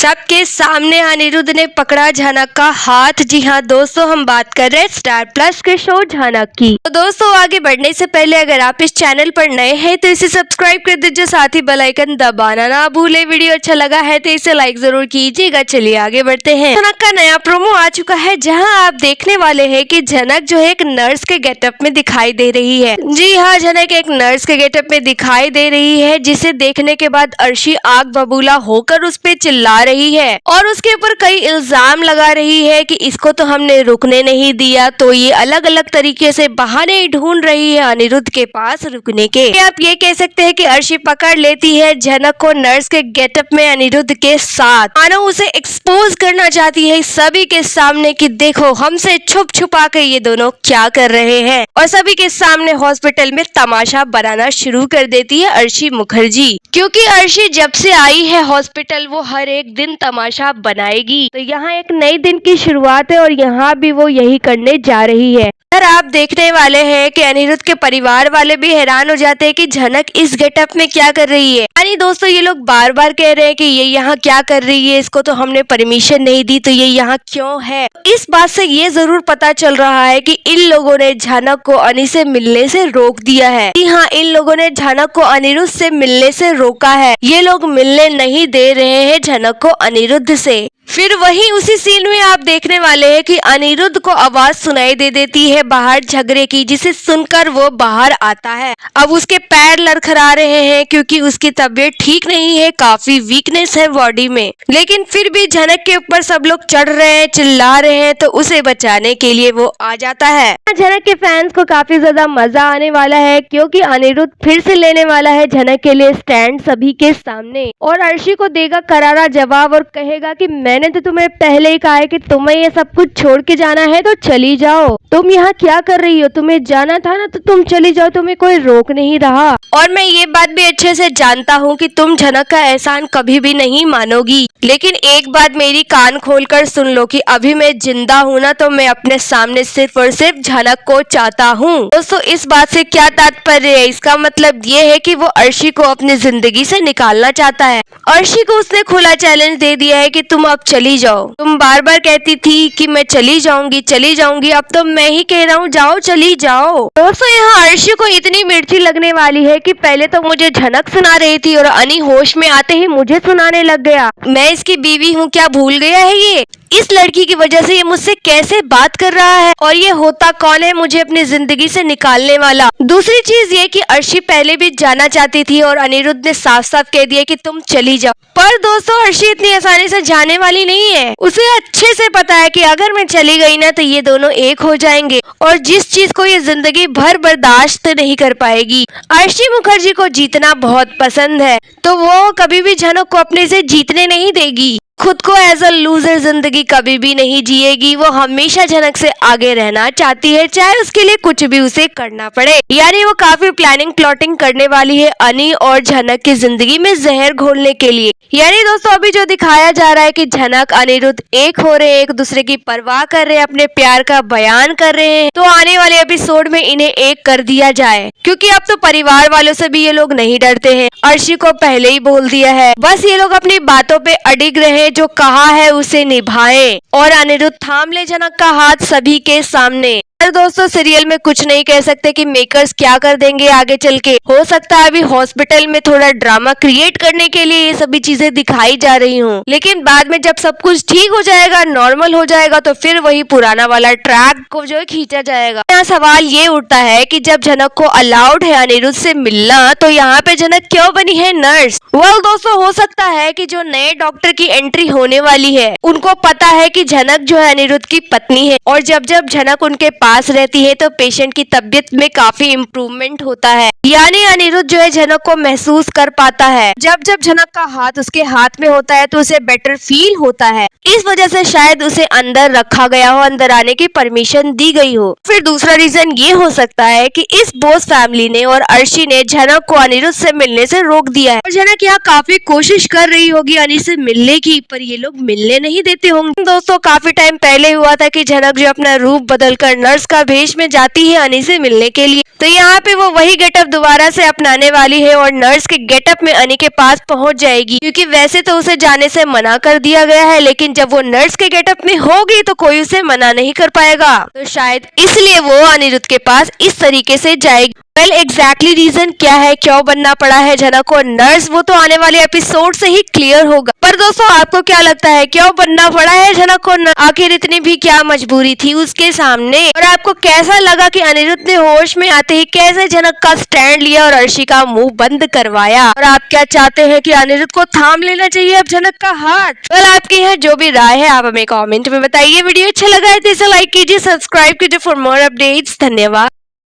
सबके सामने अनिरुद्ध ने पकड़ा झनक का हाथ। जी हाँ दोस्तों, हम बात कर रहे हैं स्टार प्लस के शो झनक की। तो दोस्तों आगे बढ़ने से पहले अगर आप इस चैनल पर नए हैं तो इसे सब्सक्राइब कर दीजिए, साथ ही बेल आइकन दबाना ना भूले। वीडियो अच्छा लगा है तो इसे लाइक जरूर कीजिएगा। चलिए आगे बढ़ते हैं। झनक का नया प्रोमो आ चुका है जहाँ आप देखने वाले है की झनक जो है एक नर्स के गेटअप में दिखाई दे रही है। जी हाँ, झनक एक नर्स के गेटअप में दिखाई दे रही है, जिसे देखने के बाद अर्शी आग बबूला होकर उस पे चिल्ला रही है और उसके ऊपर कई इल्जाम लगा रही है कि इसको तो हमने रुकने नहीं दिया। तो ये अलग अलग तरीके से बहाने ढूंढ रही है अनिरुद्ध के पास रुकने के। आप ये कह सकते हैं कि अर्शी पकड़ लेती है झनक को नर्स के गेटअप में अनिरुद्ध के साथ, मानो उसे एक्सपोज करना चाहती है सभी के सामने कि देखो हमसे छुप छुपा के ये दोनों क्या कर रहे हैं, और सभी के सामने हॉस्पिटल में तमाशा बनाना शुरू कर देती है अर्शी मुखर्जी। क्योंकि अर्शी जब से आई है हॉस्पिटल वो हर एक दिन तमाशा बनाएगी। तो यहाँ एक नई दिन की शुरुआत है और यहाँ भी वो यही करने जा रही है। अगर आप देखने वाले हैं कि अनिरुद्ध के परिवार वाले भी हैरान हो जाते हैं कि झनक इस गेटअप में क्या कर रही है। यानी दोस्तों ये लोग बार बार कह रहे हैं कि ये यहाँ क्या कर रही है, इसको तो हमने परमिशन नहीं दी, तो ये यहाँ क्यों है। इस बात से ये जरूर पता चल रहा है कि इन लोगों ने झनक को अनि से मिलने से रोक दिया है। जी हाँ, इन लोगों ने झनक को अनिरुद्ध से मिलने से रोका है। ये लोग मिलने नहीं दे रहे हैं झनक को अनिरुद्ध से। फिर वही उसी सीन में आप देखने वाले हैं कि अनिरुद्ध को आवाज सुनाई दे देती है बाहर झगड़े की, जिसे सुनकर वो बाहर आता है। अब उसके पैर लड़खड़ा रहे हैं क्योंकि उसकी तबीयत ठीक नहीं है, काफी वीकनेस है बॉडी में। लेकिन फिर भी झनक के ऊपर सब लोग चढ़ रहे हैं, चिल्ला रहे हैं, तो उसे बचाने के लिए वो आ जाता है। झनक के फैंस को काफी ज्यादा मजा आने वाला है क्योंकि अनिरुद्ध फिर से लेने वाला है झनक के लिए स्टैंड सभी के सामने, और अर्शी को देगा करारा जवाब और कहेगा कि मैंने तो तुम्हें पहले ही कहा है कि तुम्हें ये सब कुछ छोड़ के जाना है तो चली जाओ। तुम यहाँ क्या कर रही हो, तुम्हें जाना था ना तो तुम चली जाओ, तुम्हें कोई रोक नहीं रहा। और मैं ये बात भी अच्छे से जानता हूँ कि तुम झनक का एहसान कभी भी नहीं मानोगी, लेकिन एक बात मेरी कान खोलकर सुन लो कि अभी मैं जिंदा हूँ ना तो मैं अपने सामने सिर्फ और सिर्फ झनक को चाहता हूँ। दोस्तों इस बात से क्या तात्पर्य है, इसका मतलब ये है कि वो अर्शी को अपनी जिंदगी से निकालना चाहता है। अर्शी को उसने खुला चैलेंज दे दिया है कि तुम अब चली जाओ। तुम बार बार कहती थी कि मैं चली जाऊंगी, अब तो मैं ही कह रहा हूँ जाओ, चली जाओ। दोस्तों यहाँ अर्शी को इतनी मिर्ची लगने वाली है कि पहले तो मुझे झनक सुना रही थी और अनि होश में आते ही मुझे सुनाने लग गया। मैं इसकी बीवी हूँ, क्या भूल गया है ये? इस लड़की की वजह से ये मुझसे कैसे बात कर रहा है, और ये होता कौन है मुझे अपनी जिंदगी से निकालने वाला। दूसरी चीज ये कि अर्शी पहले भी जाना चाहती थी और अनिरुद्ध ने साफ साफ कह दिया कि तुम चली जाओ। पर दोस्तों अर्शी इतनी आसानी से जाने वाली नहीं है। उसे अच्छे से पता है कि अगर मैं चली गई ना तो ये दोनों एक हो जाएंगे, और जिस चीज को ये जिंदगी भर बर्दाश्त नहीं कर पाएगी। अर्शी मुखर्जी को जीतना बहुत पसंद है, तो वो कभी भी झनक को अपने से जीतने नहीं देगी। खुद को एज अ लूजर जिंदगी कभी भी नहीं जिएगी। वो हमेशा झनक से आगे रहना चाहती है, चाहे उसके लिए कुछ भी उसे करना पड़े। यानी वो काफी प्लानिंग प्लॉटिंग करने वाली है अनि और झनक की जिंदगी में जहर घोलने के लिए। यानी दोस्तों अभी जो दिखाया जा रहा है कि झनक अनिरुद्ध एक हो रहे हैं, एक दूसरे की परवाह कर रहे हैं, अपने प्यार का बयान कर रहे हैं, तो आने वाले एपिसोड में इन्हें एक कर दिया जाए। क्योंकि अब तो परिवार वालों से भी ये लोग नहीं डरते हैं। अर्शी को पहले ही बोल दिया है, बस ये लोग अपनी बातों पे अडिग रहे, जो कहा है उसे निभाएं, और अनिरुद्ध थाम ले झनक का हाथ सभी के सामने। दोस्तों सीरियल में कुछ नहीं कह सकते कि मेकर्स क्या कर देंगे आगे चल के। हो सकता है अभी हॉस्पिटल में थोड़ा ड्रामा क्रिएट करने के लिए ये सभी चीजें दिखाई जा रही हूँ, लेकिन बाद में जब सब कुछ ठीक हो जाएगा, नॉर्मल हो जाएगा, तो फिर वही पुराना वाला ट्रैक को जो है खींचा जाएगा। यहाँ सवाल ये उठता है कि जब झनक को अलाउड है अनिरुद्ध से मिलना, तो यहाँ पे झनक क्यों बनी है नर्स? वेल दोस्तों हो सकता है कि जो नए डॉक्टर की एंट्री होने वाली है उनको पता है कि झनक जो है अनिरुद्ध की पत्नी है, और जब जब झनक उनके पास रहती है तो पेशेंट की तबीयत में काफी इम्प्रूवमेंट होता है। यानी अनिरुद्ध जो है झनक को महसूस कर पाता है। जब जब झनक का हाथ उसके हाथ में होता है तो उसे बेटर फील होता है। इस वजह से शायद उसे अंदर रखा गया हो, अंदर आने की परमिशन दी गई हो। फिर दूसरा रीजन ये हो सकता है कि इस बोस फैमिली ने और अर्शी ने झनक को अनिरुद्ध से मिलने से रोक दिया है, और झनक यहाँ काफी कोशिश कर रही होगी अनि से मिलने की, पर ये लोग मिलने नहीं देते होंगे। दोस्तों काफी टाइम पहले हुआ था कि झनक जो अपना रूप बदलकर नर्स नर्स का भेष में जाती है अनी से मिलने के लिए। तो यहाँ पे वो वही गेटअप दोबारा से अपनाने वाली है और नर्स के गेटअप में अनी के पास पहुंच जाएगी, क्योंकि वैसे तो उसे जाने से मना कर दिया गया है, लेकिन जब वो नर्स के गेटअप में होगी तो कोई उसे मना नहीं कर पाएगा। तो शायद इसलिए वो अनिरुद्ध के पास इस तरीके से जाएगी। वेल एग्जैक्टली रीजन क्या है, क्यों बनना पड़ा है झनक को नर्स, वो तो आने वाले एपिसोड से ही क्लियर होगा। पर दोस्तों आपको क्या लगता है, क्यों बनना पड़ा है झनक को आखिर इतनी भी क्या मजबूरी थी उसके सामने? और आपको कैसा लगा कि अनिरुद्ध ने होश में आते ही कैसे झनक का स्टैंड लिया और अर्शी का मुंह बंद करवाया? और आप क्या चाहते हैं कि अनिरुद्ध को थाम लेना चाहिए अब झनक का हाथ? वेल आपकी यहाँ जो भी राय है आप हमें कॉमेंट में बताइए। वीडियो अच्छा लगा है तो इसे लाइक कीजिए, सब्सक्राइब कीजिए फॉर मोर अपडेट्स। धन्यवाद।